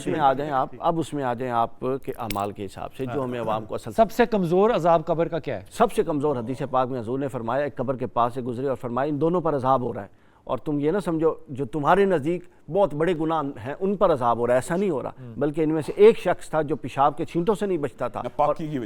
उसमें आ जाएं आप, अब उसमें आ जाएं आप के अमाल के हिसाब से जो हमें अवाम को असल सबसे कमज़ोर अजाब कब्र का क्या है? सबसे कमज़ोर हदीस पाक में हुज़ूर ने फरमाया एक कब्र के पास से गुजरे और फरमाया इन दोनों पर अजाब हो रहा है, और तुम ये ना समझो जो तुम्हारे नज़दीक बहुत बड़े गुनाह हैं उन पर अजाब हो रहा है, ऐसा नहीं हो रहा, बल्कि इनमें से एक शख्स था जो पेशाब के छींटों से नहीं बचता था,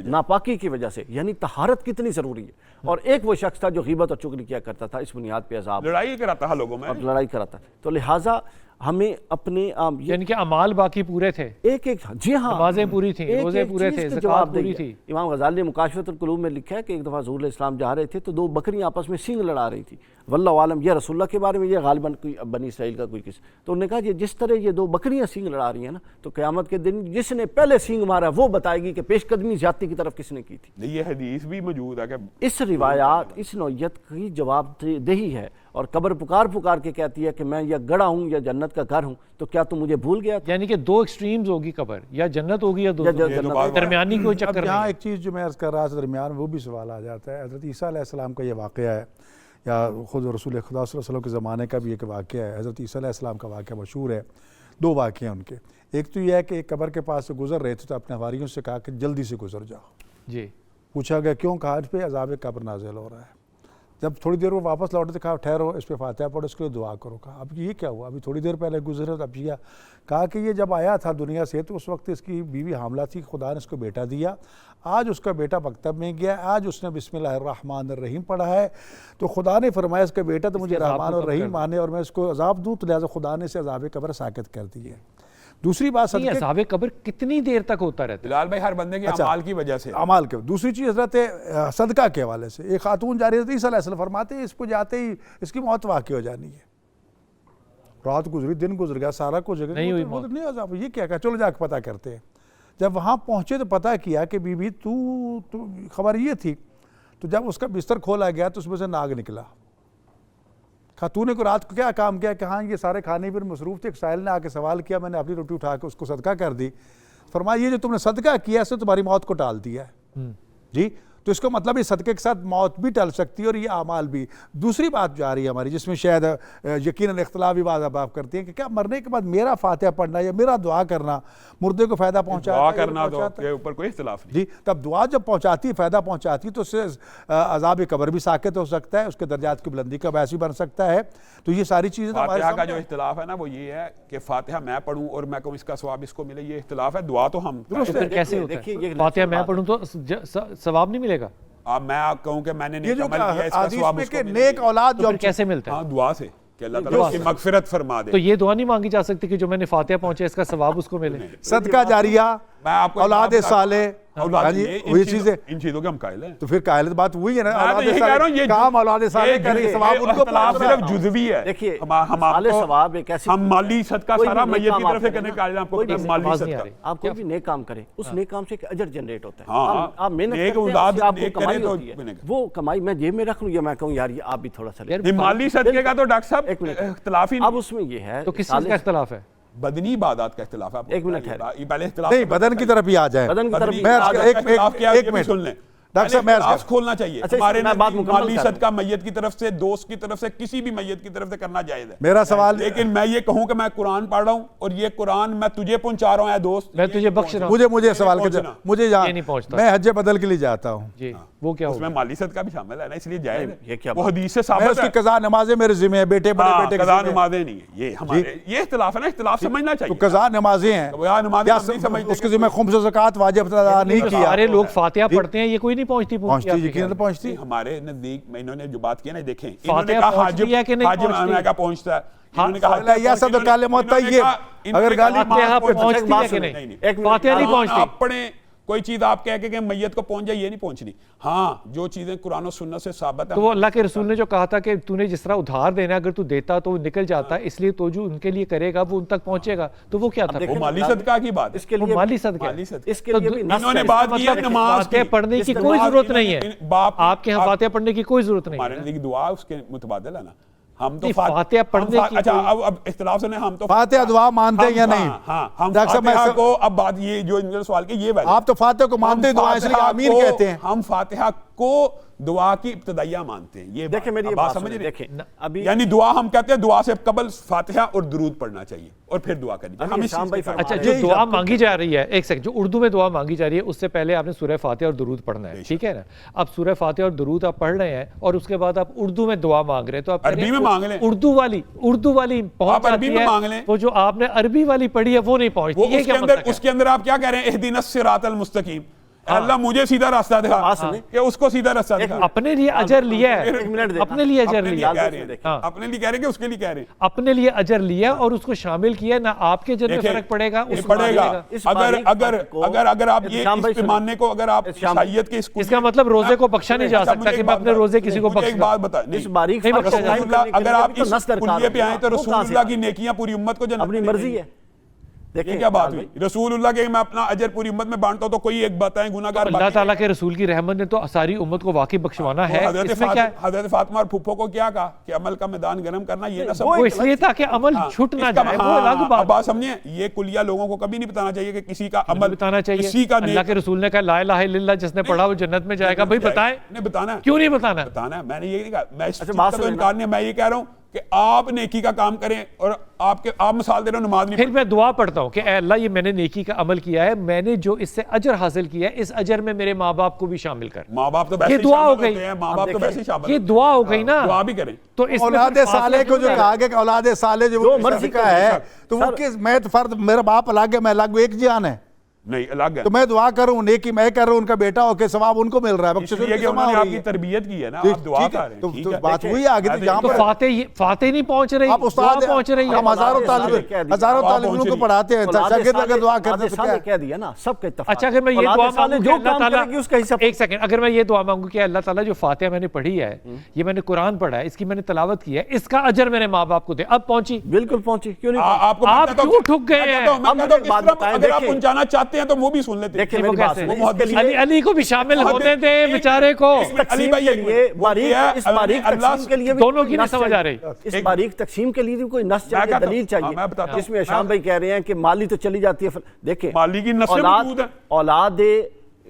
नापाकी की वजह से, यानी तहारत कितनी ज़रूरी है, और एक वो शख्स था जो गीबत और चुगली किया करता था, इस बुनियाद पर अजाब, लड़ाई कराता है लोगों में, और लड़ाई कराता। तो लिहाजा हमें अपने यानी कि अमाल बाकी पूरे थे, एक एक, जी हाँ, नमाज़ें पूरी थी, रोज़े पूरे थे, ज़कात पूरी थी। इमाम गज़ाली ने मुकाशफतुल कुलूब में लिखा है कि एक दफ़ा हुज़ूर इस्लाम जा रहे थे तो दो बकरियां आपस में सींग लड़ा रही थी, वल्लाहु आलम यह रसूलुल्लाह के बारे में, यह गालिबन कोई बनी इसराइल का कोई किस, तो उन्होंने कहा जिस तरह ये दो बकरियां सींग लड़ा रही हैं ना, तो क़यामत के दिन जिसने पहले सींग मारा वो बताएगी कि पेशकदमी ज़्यादती की तरफ किसने की थी। ये हदीस भी मौजूद है कि इस रिवायात इस नौयत की जवाबदेही है, और कब्र पुकार पुकार के कहती है कि मैं या गड़ा हूँ या जन्नत का घर हूँ, तो क्या तुम मुझे भूल गया? यानी कि दो एक्सट्रीम्स होगी कब्र, या जन्नत होगी या दरमियानी कोई चक्कर नहीं। यहाँ एक चीज़ जो मैं अर्ज़ कर रहा था दरमियान, वो भी सवाल आ जाता है। हज़रत ईसा अलैहिस्सलाम का ये वाक़या है, या ख़ुद रसूल खुदा सल्लल्लाहु अलैहि वसल्लम के ज़माने का भी एक वाक़या है। हज़रत ईसा अलैहिस्सलाम का वाक़या मशहूर है। दो वाक़े हैं उनके। एक तो यह है कि एक कब्र के पास से गुजर रहे थे तो अपने हवारियों से कहा कि जल्दी से गुजर जाओ जी। पूछा गया क्यों? कहा इस पर अज़ाब कब्र नाज़िल हो रहा है। जब थोड़ी देर वो वापस लौटे तो कहा ठहरो, इस पर फातिहा पढ़ो, इसके लिए दुआ करो। कहा अब ये क्या हुआ? अभी थोड़ी देर पहले गुजरे तो अब यह कहा कि ये जब आया था दुनिया से तो उस वक्त इसकी बीवी हामला थी, खुदा ने इसको बेटा दिया, आज उसका बेटा मकतब में गया, आज उसने बिस्मिल्लाहिर्रहमानिर्रहीम पढ़ा है, तो खुदा ने फरमाया इसका बेटा तो मुझे रहमान और रहीम माने और मैं इसको अजाब दूँ, तो लिहाजा खुदा ने इसे अजाब कब्र साकित कर दी है। दूसरी बात अज़ाब कब्र कितनी देर तक होता रहता है? बिलाल भाई हर बंदे के अमाल की वजह से, अमाल के। दूसरी चीज़ हज़रत सदका के हवाले से एक खातून जा रही थी, ईसा अलैहिस्सलाम फरमाते हैं इसको जाते ही इसकी मौत वाक़ई हो जानी है। रात गुजरी, दिन गुजर गया, सारा कुछ नहीं हुई, नहीं अज़ाब, ये क्या कहा, चलो जाकर पता करते हैं। जब वहाँ पहुँचे तो पता किया कि बीबी तू खबर ये थी, तो जब उसका बिस्तर खोला गया तो उसमें से नाग निकला। खातून को रात को क्या काम किया कि हाँ ये सारे खाने पर मसरूफ़ थे, एक साहिल ने आके सवाल किया, मैंने अपनी रोटी उठा के उसको सदका कर दी। फरमाया ये जो तुमने सदका किया इससे तुम्हारी मौत को टाल दिया है जी। तो इसका मतलब ये सदक़े के साथ मौत भी टल सकती है और ये आमाल भी। दूसरी बात जो आ रही है हमारी, जिसमें शायद यकीनन इख्तिलाफ भी बात आप करती हैं कि क्या मरने के बाद मेरा फातिहा पढ़ना या मेरा दुआ करना मुर्दे को फ़ायदा पहुँचाता के ऊपर कोई इख्तिलाफ नहीं जी। तब दुआ जब पहुँचाती है, फ़ायदा पहुँचाती है, तो उससे अज़ाब कब्र भी साकित हो सकता है, उसके दर्जात की बुलंदी का बायस भी बन सकता है। तो ये सारी चीज़ें फातिहा का जो इख्तिलाफ है ना वो ये है कि फातिहा मैं पढ़ूँ और मैं कहूँ इसका सवाब इसको मिले, ये इख्तिलाफ है। दुआ तो हम कैसे होता है? फातिहा मैं पढ़ूँ तो सवाब नहीं मिलेगा? अब मैं कहूँ कि मैंने नेक अमल किया इसका सवाब उसको मिलेगा। नेक औलाद जो कैसे मिलता है? हाँ, दुआ से कि अल्लाह ताला उसकी मगफिरत फरमा दे। तो ये दुआ नहीं मांगी जा सकती कि जो मैंने फातिहा पहुंचे इसका सवाब उसको मिले? सदका जारिया, औलाद साले, वही चीजें, इन चीजों के हम कायल हैं। तो फिर कायल बात वही है ना, काम औलाद साले करे सवाब उनको सिर्फ जुज़वी है। देखिए हम माली सदका सारा मैयत की तरफ से करने का आपको माली सदका, आप कोई भी नेक काम करें उस नेक काम से एक अजर जनरेट होता है। हाँ, आप मेहनत करते हैं, आपको कमाई होती है, वो कमाई मैं जेब में रख लूं या मैं कहूं यार ये आप भी थोड़ा सा माली सदके का तो डॉक्टर साहब इख्तिलाफ ही। अब उसमें ये है तो किस चीज का इख्तिलाफ है? बदनी इबादत का इख्तिलाफ है। एक मिनट है, पहले इख्तिलाफ नहीं, बदन की तरफ ही आ जाए, बदन की तरफ एक मिनट सुन लें। डॉक्टर साहब मैं खोलना चाहिए हमारे माली सदका मैयत की तरफ से, दोस्त की तरफ से, किसी भी मैयत की तरफ से करना जायज है। मेरा सवाल, लेकिन मैं ये कहूं कि मैं कुरान पढ़ रहा हूं और ये कुरान मैं तुझे पहुंचा रहा हूं दोस्त, मैं तुझे बख्श रहा हूं, मुझे सवाल के मुझे नहीं पहुंचता, मैं हज बदल के लिए जाता हूं जी, वो क्या उसमें माली सदका भी शामिल है ना, इसलिए जायज है। वो हदीस से साबित है। कज़ा नमाज़ें मेरे जिम्मे है, बेटे बड़े बेटे कज़ा नमाज़ें नहीं है, ये हमारे ये इख्तिलाफ है ना, इख्तिलाफ समझना चाहिए। तो कज़ा नमाज़ें हैं, उसके जिम्मे खुम्स ज़कात वाजिब अदा नहीं किया। सारे लोग फातिहा पढ़ते हैं, ये कोई नहीं पहुंचती पहुंचती हमारे नजदीक। इन्होंने जो बात की ना, देखें इन्होंने कहा हाजिब का पहुंचता है, इन्होंने कहा या सब काले मौत ये अगर गाली पहुंचती है कि नहीं, फातिहा नहीं पहुंचती। अपने कोई चीज आप कह के मैयत को पहुंच जाए, ये नहीं पहुंचनी। हाँ, जो चीजें कुरान और सुन्नत से साबित है। तो वो अल्लाह के रसूल ने जो कहा था कि तूने जिस तरह उधार देना, अगर तू देता तो वो निकल जाता है, इसलिए तो जो उनके लिए करेगा वो उन तक पहुंचेगा। तो वो क्या था? वो माली सदका की बात, इसके लिए माली सदका, इसके लिए इन्होंने बात की है नमाज के पढ़ने की कोई जरूरत नहीं है। आपके यहाँ फातिहा पढ़ने की कोई जरूरत नहीं है, हमारे नजदीक दुआ उसके मुतबादिल है ना। हम तो फातिहा पढ़ने की, अच्छा अब इख्तिलाफ सुने, हम तो फातिहा दुआ मानते हैं या नहीं? हम फातिहा को, अब बात ये जो इनका सवाल के ये आप तो फातिहा को मानते हैं, दुआ इसलिए आमीन कहते हैं। हम फातिहा को दुआ की इब्तदाइया मानते हैं। ये देखिए मेरी बात बात समझ सुनिए, रहे देखें अभी यानी दुआ हम कहते हैं दुआ से कबल फातिहा और दुरूद पढ़ना चाहिए और फिर दुआ करनी चाहिए। अभी हम इस शाम चीज़ भाई पे अच्छा, फरमा जो रहे हैं। दुआ मांगी जा रही है, एक सेकंड, जो उर्दू में दुआ मांगी जा रही है उससे पहले आपने सूरह फातिहा और दुरूद पढ़ना है, ठीक है ना। अब सूरह फातिहा और दुरूद आप पढ़ रहे हैं और उसके बाद आप उर्दू में दुआ मांग रहे हैं, तो आप अरबी में मांग लें। उर्दू वाली पहुंच आप अरबी जाती में है, मांग लें। वो जो आपने अरबी वाली पढ़ी है वो नहीं पहुंचती। वो ये क्या मतलब है? उसके अंदर आप क्या कह रहे हैं, इहदीना सिरातल मुस्तकीम, अल्लाह मुझे सीधा रास्ता दिखा, बात सुनिए। कि उसको सीधा रास्ता दिखा। अपने लिए अजर लिया है, एक मिनट देखना। अपने लिए अजर अपने लिए लिया, कह रहे हैं, हाँ। अपने लिए कह रहे हैं कि उसके लिए कह रहे हैं। अपने लिए अजर लिया और उसको शामिल किया, ना आपके जन में देखिए, फर्क पड़ेगा ये उसको पड़ेगा। पड़ेगा। इस अगर बारीक अगर बात को- अगर अगर आप ये शाम भाई इस पे सुनिए। मानने को, अगर आप शाम- ईसाइयत के स्कूल, इसका मतलब रोजे को बख्शा नहीं जा अच्छा, सकता मुझे कि एक मैं बात अपने बताएं। रोजे किसी को मुझे बख्श एक बात बता, इस बारीक नहीं फर्क को बख्शा कायम जाएगा। करने के अगर लिए आप भी तो इस नस दरकार कुल्लिये पे है। आए तो वो कहाँ से रसूलुल्लाह की नेकियां पूरी उम्मत को जन्नत अपनी में मर्जी देंगे। है। देखिए ये क्या बात इकबाल हुई, भाई, रसूलुल्लाह के मैं अपना अजर पूरी उम्मत में बांटता हूं तो कोई एक बताएं गुनाहगार अल्लाह बाकी ताला के रसूल की रहमत ने तो सारी उम्मत को वाकई बख्शवाना है, इसमें क्या है? हजरत फातिमा और फुप्पो को क्या कहा कि अमल का मैदान गर्म करना, ये ना सब वो इसलिए था कि अमल हाँ, छूट ना इसका- जाए, वो हाँ, अलग अब बात समझिए, ये कुलिया लोगों को कभी नहीं बताना चाहिए कि किसी का है। अमल बताना चाहिए, किसी का अल्लाह के रसूल ने कहा ला इलाहा इल्लल्लाह जिसने पढ़ा वो जन्नत में जाएगा। भाई बताएं, नहीं बताना है। क्यों नहीं बताना? बताना है, मैंने ये नहीं कहा, मैं इस अच्छा, चीज़ बात का तो सुनिए इनकार नहीं है, मैं ये कह रहा हूँ कि आप नेकी का काम करें और आप मिसाल दे रहे हो नमाज नहीं फिर मैं दुआ पढ़ता हूँ कि ऐ अल्लाह ये मैंने नेकी का अमल किया है, मैंने जो इससे अजर हासिल किया है इस अजर में मेरे माँ बाप को भी शामिल कर। माँ बाप तो वैसे ये ही दुआ हो शामिल गई। होते हैं, माँ बाप तो वैसे ही शामिल ये होते दुआ हो गई हैं। ना, दुआ भी करें। तो इसमें औलाद कोई साले फासला को जो क्यों कहा गया कि औलाद साले जो जो मर्जी का करे, है, तो वो सर- किस, मैं तो फर्द, मेरा बाप अलग है, मैं अलग हूं, एक जान है, नहीं अलग है, तो मैं दुआ करूं, नेकी मैं कर रहा हूं, उनका बेटा होके सवाब उनको मिल रहा है, बख्शिश इसलिए उनकी कि जमा उन्होंने हो रही आपकी है। तरबियत की है ना, ठीक- आप दुआ ठीक कर है, रहे हैं, तो ठीक है। बात वही आ गई, यहाँ तो पर फाते नहीं पहुंच रही, आप उस्ताद दुआ पहुंच रही है। हम हजारों औलाद साले तालिब कह दिया। हजारों दुआ तालिबों पहुंच को रही। पढ़ाते हैं, औलाद शागिर्द अगर साले- दुआ औलाद करते तो साले क्या? कह दिया ना, सबका इत्तेफाक। अच्छा, अगर मैं ये औलाद दुआ साले मांगू कि जो अल्लाह काम ताला, करेगी उसका हिस्सा एक सेकंड, अगर मैं ये दुआ मांगू कि अल्लाह ताला जो फातिहा मैंने पढ़ी है, ये मैंने कुरान पढ़ा है, इसकी मैंने तलावत की है, इसका अजर मेरे माँ बाप को दे, अब पहुंची। बिल्कुल पहुंची, क्यों नहीं पहुंची? आपको आप मैं कहता हूं क्यों कि- ठुक गए मैं हैं? कहता हूं, मैं अब कहता हूं, मुझे एक बात इस तरह बताएं, अगर आप देखिए। पहुंचाना चाहते हैं तो वो भी सुन लेते हैं। देखिए वो मेरी बात कैसे? सुनिए, बहुत इसके लिए- अली अली को भी शामिल होने दे बेचारे को। इस तकसीम भाई के एक लिए मिनट, वो बारीक, किया, इस बारीक अल्लाह तकसीम के लिए भी दोनों कोई की नहीं नस समझ आ चाहिए। रही। इस एक- बारीक तकसीम के लिए भी कोई नस चाहिए, कहता हूं, दलील हाँ, मैं चाहिए, बताता हूं। जिसमें शाम भाई कह रहे हैं कि माली तो चली जाती है। देखिए माली की नस्लें मौजूद हैं। औलाद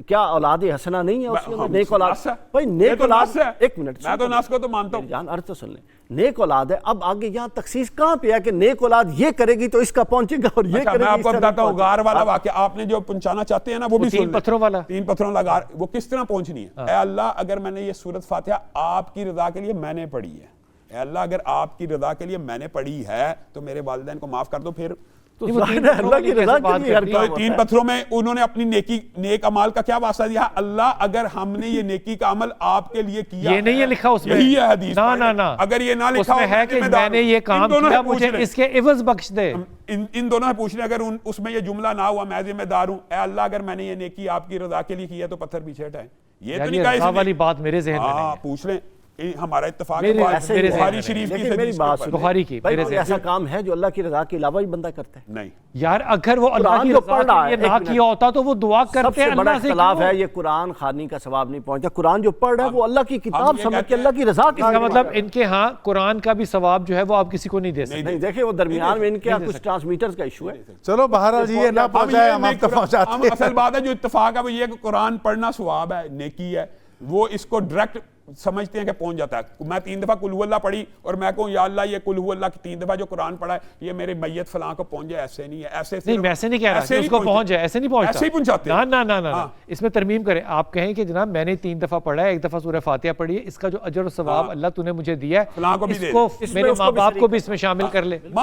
क्या औलाद हसना नहीं है उसके अंदर? हम नेक औलाद, नस है। भाई ये नेक तो औलाद, नस है। एक मिनट मैं तो नस को तो मानता हूं। मेरी जान अर्थ तो सुन ले, नेक औलाद है। अब आगे यहाँ तखसीस कहाँ पे है कि नेक औलाद ये करेगी तो इसका पहुंचेगा और ये अच्छा, करेगी मैं आपको इस तरह बताता हूँ पहुंचेगा। गार वाला वाक्य आपने जो पहुंचाना चाहते हैं ना, वो भी तीन सुन लें। पत्थरों वाला। 3 पत्थरों वाला गार, वो किस तरह पहुंचनी है? ऐ अल्लाह, अगर मैंने ये सूरत फातिहा आपकी रजा के लिए मैंने पढ़ी है, ऐ अल्लाह अगर आपकी रजा के लिए मैंने पढ़ी है तो मेरे वालिदैन को माफ कर दो। फिर तो ये वो तीन जाहिर है पत्थरों अल्लाह वाली की रजा कैसे के बात लिए हर कर दी? काम तो होता 3 है। पत्थरों में उन्होंने अपनी नेक अमाल का क्या वास्ता दिया? अल्लाह अगर हमने ये नेकी का अमल आपके लिए किया, ये नहीं है लिखा उसमें, यही है हदीस। ना ना ना, अगर ये ना लिखा उसमें हो, है मैं कि जिम्मेदार मैंने हूं। ये इन काम दोनों किया, से पूछ मुझे लें। इसके इवज बख्श दे। इन दोनों से पूछ रहे, अगर उसमें ये जुमला ना हुआ मैं जिम्मेदार हूं, ऐ अल्लाह अगर मैंने ये नेकी आपकी रजा के लिए की है तो पत्थर पीछे हटाएं। ये तो यार नहीं ये कहा रजा इसने। वाली बात मेरे जहन में नहीं हाँ, है। पूछ लें, ये हमारा इत्तेफाक मेरे- है ऐसे ही मेरे है। बुखारी जहन शरीफ की लेकिन इस मेरी हदीस बात के ऊपर। सुनिए, बुखारी की, भाई मेरे कोई जहन ऐसा काम है जो अल्लाह की रजा के अलावा ही बंदा करता है? नहीं, यार अगर वो अल्लाह कुरान की जो रजा पढ़ के रहा लिए है, ना एक किया होता तो वो दुआ करते सबसे बड़ा अल्लाह से इख्तलाफ क्यों? है ये कुरान खानी का सवाब नहीं पहुंचा। कुरान जो पढ़ रहा है वो अल्लाह की किताब ये समझ कहते के अल्लाह की रजा के इसका लिए मतलब पढ़ रहा इनके यहाँ कुरान का भी सवाब जो है वो आप किसी को नहीं दे सकते। है। नहीं देखिए, वो दरमियान में इनके यहाँ कुछ ट्रांसमीटर्स का इशू है। चलो बहरहाल जी, ये ना पहुंचाए हम नहीं, तक पहुंचाते हम असल बात है जो इत्तेफाक है वो ये है कि कुरान पढ़ना सवाब है, नेकी है, वो इसको डायरेक्ट समझते हैं कि पहुंच जाता है। मैं 3 दफा कुल हु अल्लाह पढ़ी और मैं कहूँ या अल्लाह ये कुल हु अल्लाह की 3 दफा जो कुरान पढ़ा है ये मेरे मैयत फलां को पहुंच जाए, ऐसे नहीं है। ऐसे नहीं, मैं ऐसे नहीं कह रहा कि उसको पहुंच जाए, ऐसे नहीं पहुंचता। ऐसे ही पहुंचाते ना हैं। ना ना ना ना। हाँ। इसमें तरमीम करें, आप कहें कि जनाब मैंने 3 दफा पढ़ा है, 1 दफा सूरह फातिहा पढ़ी है, इसका जो अजर और सवाब हाँ। अल्लाह तूने मुझे दिया है, फलां को भी दे इसको दे। इसमें मेरे उसको माँ भी बाप शरीक को भी इसमें शामिल कर ले।